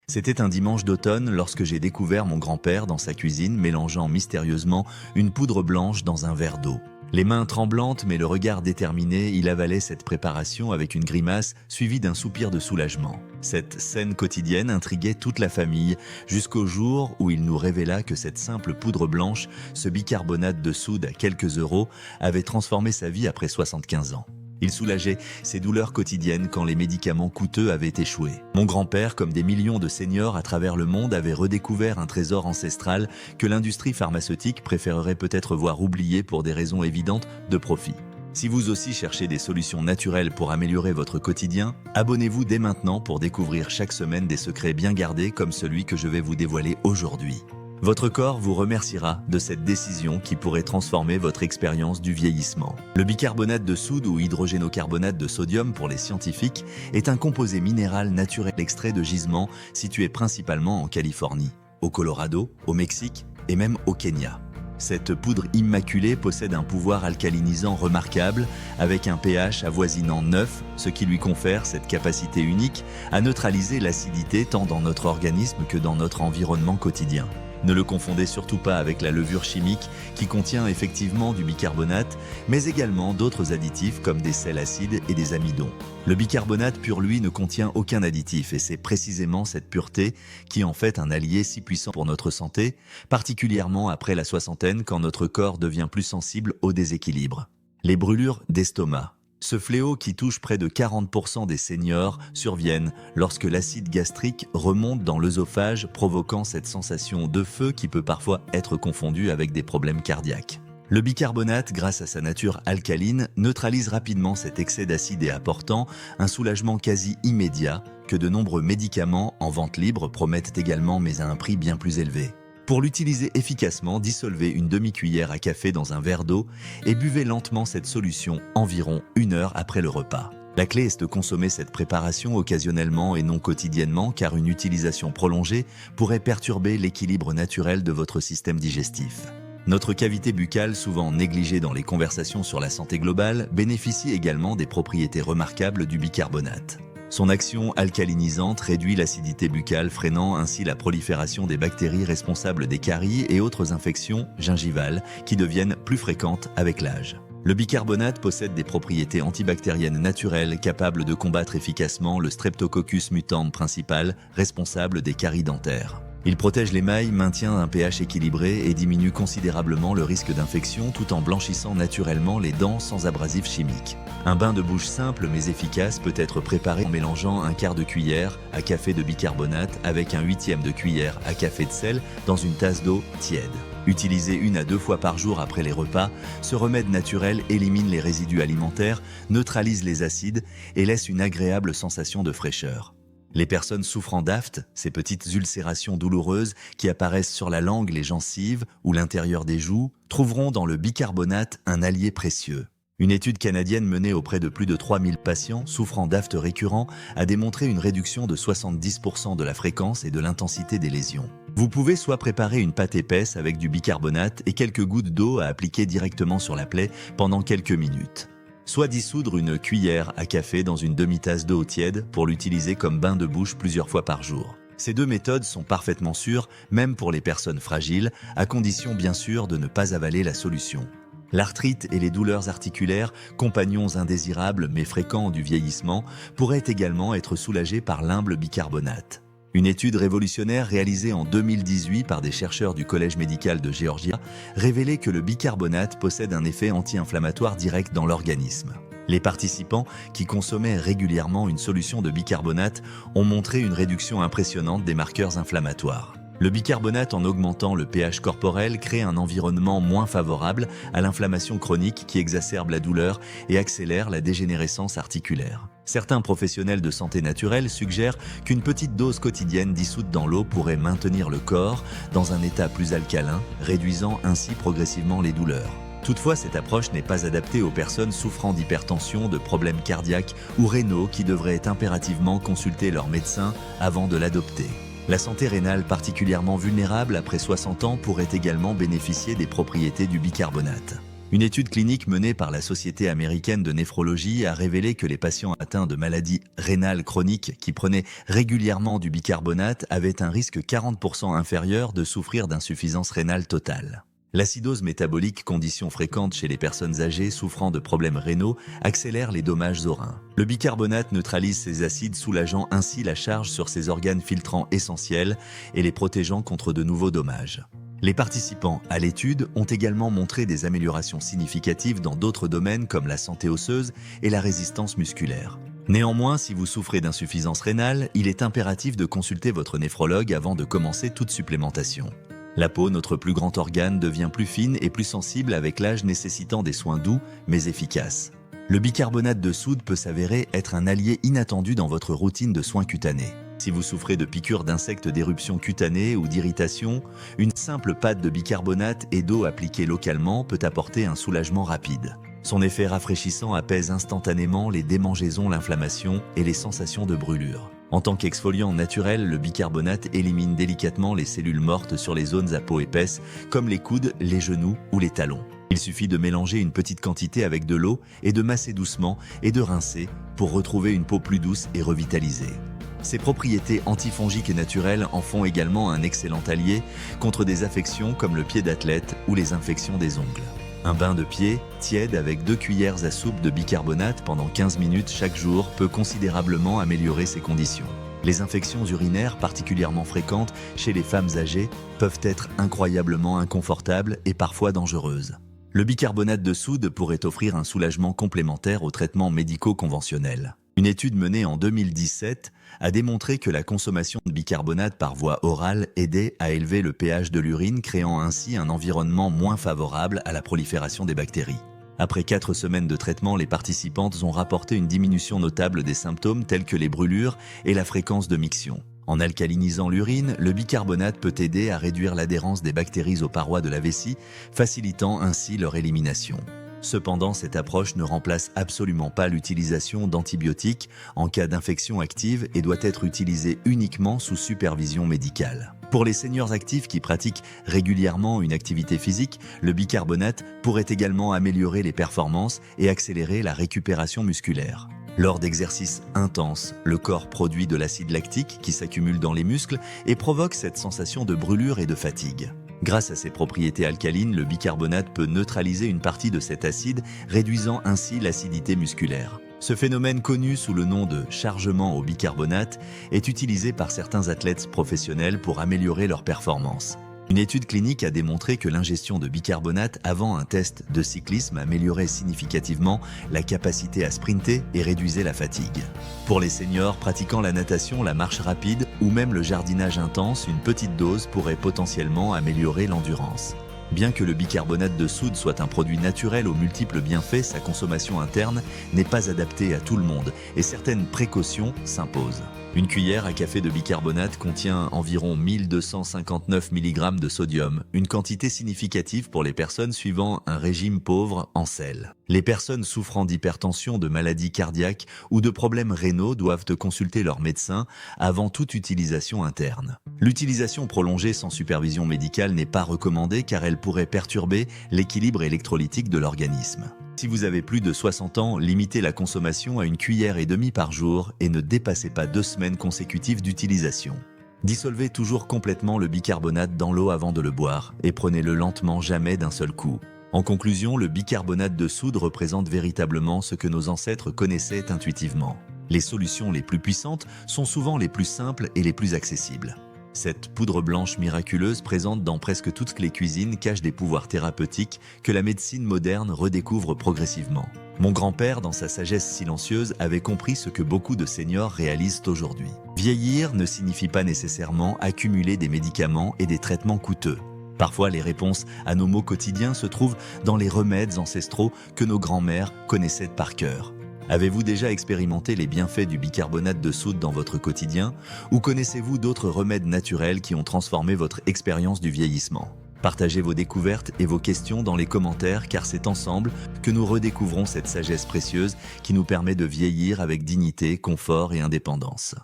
C'était un dimanche d'automne lorsque j'ai découvert mon grand-père dans sa cuisine mélangeant mystérieusement une poudre blanche dans un verre d'eau. Les mains tremblantes mais le regard déterminé, il avalait cette préparation avec une grimace suivie d'un soupir de soulagement. Cette scène quotidienne intriguait toute la famille jusqu'au jour où il nous révéla que cette simple poudre blanche, ce bicarbonate de soude à quelques euros, avait transformé sa vie après 75 ans. Il soulageait ses douleurs quotidiennes quand les médicaments coûteux avaient échoué. Mon grand-père, comme des millions de seniors à travers le monde, avait redécouvert un trésor ancestral que l'industrie pharmaceutique préférerait peut-être voir oublié pour des raisons évidentes de profit. Si vous aussi cherchez des solutions naturelles pour améliorer votre quotidien, abonnez-vous dès maintenant pour découvrir chaque semaine des secrets bien gardés comme celui que je vais vous dévoiler aujourd'hui. Votre corps vous remerciera de cette décision qui pourrait transformer votre expérience du vieillissement. Le bicarbonate de soude ou hydrogénocarbonate de sodium pour les scientifiques est un composé minéral naturel extrait de gisements situés principalement en Californie, au Colorado, au Mexique et même au Kenya. Cette poudre immaculée possède un pouvoir alcalinisant remarquable avec un pH avoisinant 9, ce qui lui confère cette capacité unique à neutraliser l'acidité tant dans notre organisme que dans notre environnement quotidien. Ne le confondez surtout pas avec la levure chimique qui contient effectivement du bicarbonate, mais également d'autres additifs comme des sels acides et des amidons. Le bicarbonate pur, lui, ne contient aucun additif et c'est précisément cette pureté qui en fait un allié si puissant pour notre santé, particulièrement après la soixantaine quand notre corps devient plus sensible au déséquilibre. Les brûlures d'estomac. Ce fléau qui touche près de 40% des seniors surviennent lorsque l'acide gastrique remonte dans l'œsophage provoquant cette sensation de feu qui peut parfois être confondue avec des problèmes cardiaques. Le bicarbonate, grâce à sa nature alcaline, neutralise rapidement cet excès d'acide et apportant un soulagement quasi immédiat que de nombreux médicaments en vente libre promettent également mais à un prix bien plus élevé. Pour l'utiliser efficacement, dissolvez une demi-cuillère à café dans un verre d'eau et buvez lentement cette solution environ 1 heure après le repas. La clé est de consommer cette préparation occasionnellement et non quotidiennement car une utilisation prolongée pourrait perturber l'équilibre naturel de votre système digestif. Notre cavité buccale, souvent négligée dans les conversations sur la santé globale, bénéficie également des propriétés remarquables du bicarbonate. Son action alcalinisante réduit l'acidité buccale, freinant ainsi la prolifération des bactéries responsables des caries et autres infections gingivales qui deviennent plus fréquentes avec l'âge. Le bicarbonate possède des propriétés antibactériennes naturelles capables de combattre efficacement le Streptococcus mutans principal responsable des caries dentaires. Il protège l'émail, maintient un pH équilibré et diminue considérablement le risque d'infection tout en blanchissant naturellement les dents sans abrasifs chimiques. Un bain de bouche simple mais efficace peut être préparé en mélangeant un quart de cuillère à café de bicarbonate avec un 1/8 de cuillère à café de sel dans une tasse d'eau tiède. Utilisé 1 à 2 fois par jour après les repas, ce remède naturel élimine les résidus alimentaires, neutralise les acides et laisse une agréable sensation de fraîcheur. Les personnes souffrant d'aftes, ces petites ulcérations douloureuses qui apparaissent sur la langue, les gencives ou l'intérieur des joues, trouveront dans le bicarbonate un allié précieux. Une étude canadienne menée auprès de plus de 3000 patients souffrant d'aftes récurrents a démontré une réduction de 70% de la fréquence et de l'intensité des lésions. Vous pouvez soit préparer une pâte épaisse avec du bicarbonate et quelques gouttes d'eau à appliquer directement sur la plaie pendant quelques minutes. Soit dissoudre une cuillère à café dans une demi-tasse d'eau tiède pour l'utiliser comme bain de bouche plusieurs fois par jour. Ces deux méthodes sont parfaitement sûres, même pour les personnes fragiles, à condition bien sûr de ne pas avaler la solution. L'arthrite et les douleurs articulaires, compagnons indésirables mais fréquents du vieillissement, pourraient également être soulagés par l'humble bicarbonate. Une étude révolutionnaire réalisée en 2018 par des chercheurs du Collège médical de Géorgia révélait que le bicarbonate possède un effet anti-inflammatoire direct dans l'organisme. Les participants, qui consommaient régulièrement une solution de bicarbonate, ont montré une réduction impressionnante des marqueurs inflammatoires. Le bicarbonate, en augmentant le pH corporel, crée un environnement moins favorable à l'inflammation chronique qui exacerbe la douleur et accélère la dégénérescence articulaire. Certains professionnels de santé naturelle suggèrent qu'une petite dose quotidienne dissoute dans l'eau pourrait maintenir le corps dans un état plus alcalin, réduisant ainsi progressivement les douleurs. Toutefois, cette approche n'est pas adaptée aux personnes souffrant d'hypertension, de problèmes cardiaques ou rénaux qui devraient impérativement consulter leur médecin avant de l'adopter. La santé rénale particulièrement vulnérable après 60 ans pourrait également bénéficier des propriétés du bicarbonate. Une étude clinique menée par la Société américaine de néphrologie a révélé que les patients atteints de maladies rénales chroniques qui prenaient régulièrement du bicarbonate avaient un risque 40% inférieur de souffrir d'insuffisance rénale totale. L'acidose métabolique, condition fréquente chez les personnes âgées souffrant de problèmes rénaux, accélère les dommages aux reins. Le bicarbonate neutralise ces acides, soulageant ainsi la charge sur ces organes filtrants essentiels et les protégeant contre de nouveaux dommages. Les participants à l'étude ont également montré des améliorations significatives dans d'autres domaines comme la santé osseuse et la résistance musculaire. Néanmoins, si vous souffrez d'insuffisance rénale, il est impératif de consulter votre néphrologue avant de commencer toute supplémentation. La peau, notre plus grand organe, devient plus fine et plus sensible avec l'âge, nécessitant des soins doux mais efficaces. Le bicarbonate de soude peut s'avérer être un allié inattendu dans votre routine de soins cutanés. Si vous souffrez de piqûres d'insectes, d'éruptions cutanées ou d'irritation, une simple pâte de bicarbonate et d'eau appliquée localement peut apporter un soulagement rapide. Son effet rafraîchissant apaise instantanément les démangeaisons, l'inflammation et les sensations de brûlure. En tant qu'exfoliant naturel, le bicarbonate élimine délicatement les cellules mortes sur les zones à peau épaisse, comme les coudes, les genoux ou les talons. Il suffit de mélanger une petite quantité avec de l'eau et de masser doucement et de rincer pour retrouver une peau plus douce et revitalisée. Ses propriétés antifongiques et naturelles en font également un excellent allié contre des affections comme le pied d'athlète ou les infections des ongles. Un bain de pied tiède avec 2 cuillères à soupe de bicarbonate pendant 15 minutes chaque jour peut considérablement améliorer ces conditions. Les infections urinaires, particulièrement fréquentes chez les femmes âgées, peuvent être incroyablement inconfortables et parfois dangereuses. Le bicarbonate de soude pourrait offrir un soulagement complémentaire aux traitements médicaux conventionnels. Une étude menée en 2017 a démontré que la consommation de bicarbonate par voie orale aidait à élever le pH de l'urine, créant ainsi un environnement moins favorable à la prolifération des bactéries. Après 4 semaines de traitement, les participantes ont rapporté une diminution notable des symptômes tels que les brûlures et la fréquence de miction. En alcalinisant l'urine, le bicarbonate peut aider à réduire l'adhérence des bactéries aux parois de la vessie, facilitant ainsi leur élimination. Cependant, cette approche ne remplace absolument pas l'utilisation d'antibiotiques en cas d'infection active et doit être utilisée uniquement sous supervision médicale. Pour les seniors actifs qui pratiquent régulièrement une activité physique, le bicarbonate pourrait également améliorer les performances et accélérer la récupération musculaire. Lors d'exercices intenses, le corps produit de l'acide lactique qui s'accumule dans les muscles et provoque cette sensation de brûlure et de fatigue. Grâce à ses propriétés alcalines, le bicarbonate peut neutraliser une partie de cet acide, réduisant ainsi l'acidité musculaire. Ce phénomène, connu sous le nom de chargement au bicarbonate, est utilisé par certains athlètes professionnels pour améliorer leur performance. Une étude clinique a démontré que l'ingestion de bicarbonate avant un test de cyclisme améliorait significativement la capacité à sprinter et réduisait la fatigue. Pour les seniors pratiquant la natation, la marche rapide ou même le jardinage intense, une petite dose pourrait potentiellement améliorer l'endurance. Bien que le bicarbonate de soude soit un produit naturel aux multiples bienfaits, sa consommation interne n'est pas adaptée à tout le monde et certaines précautions s'imposent. Une cuillère à café de bicarbonate contient environ 1259 mg de sodium, une quantité significative pour les personnes suivant un régime pauvre en sel. Les personnes souffrant d'hypertension, de maladies cardiaques ou de problèmes rénaux doivent consulter leur médecin avant toute utilisation interne. L'utilisation prolongée sans supervision médicale n'est pas recommandée car elle pourrait perturber l'équilibre électrolytique de l'organisme. Si vous avez plus de 60 ans, limitez la consommation à 1,5 cuillère par jour et ne dépassez pas 2 semaines consécutives d'utilisation. Dissolvez toujours complètement le bicarbonate dans l'eau avant de le boire et prenez-le lentement, jamais d'un seul coup. En conclusion, le bicarbonate de soude représente véritablement ce que nos ancêtres connaissaient intuitivement. Les solutions les plus puissantes sont souvent les plus simples et les plus accessibles. Cette poudre blanche miraculeuse présente dans presque toutes les cuisines cache des pouvoirs thérapeutiques que la médecine moderne redécouvre progressivement. Mon grand-père, dans sa sagesse silencieuse, avait compris ce que beaucoup de seniors réalisent aujourd'hui. Vieillir ne signifie pas nécessairement accumuler des médicaments et des traitements coûteux. Parfois, les réponses à nos maux quotidiens se trouvent dans les remèdes ancestraux que nos grands-mères connaissaient par cœur. Avez-vous déjà expérimenté les bienfaits du bicarbonate de soude dans votre quotidien ou connaissez-vous d'autres remèdes naturels qui ont transformé votre expérience du vieillissement? Partagez vos découvertes et vos questions dans les commentaires car c'est ensemble que nous redécouvrons cette sagesse précieuse qui nous permet de vieillir avec dignité, confort et indépendance.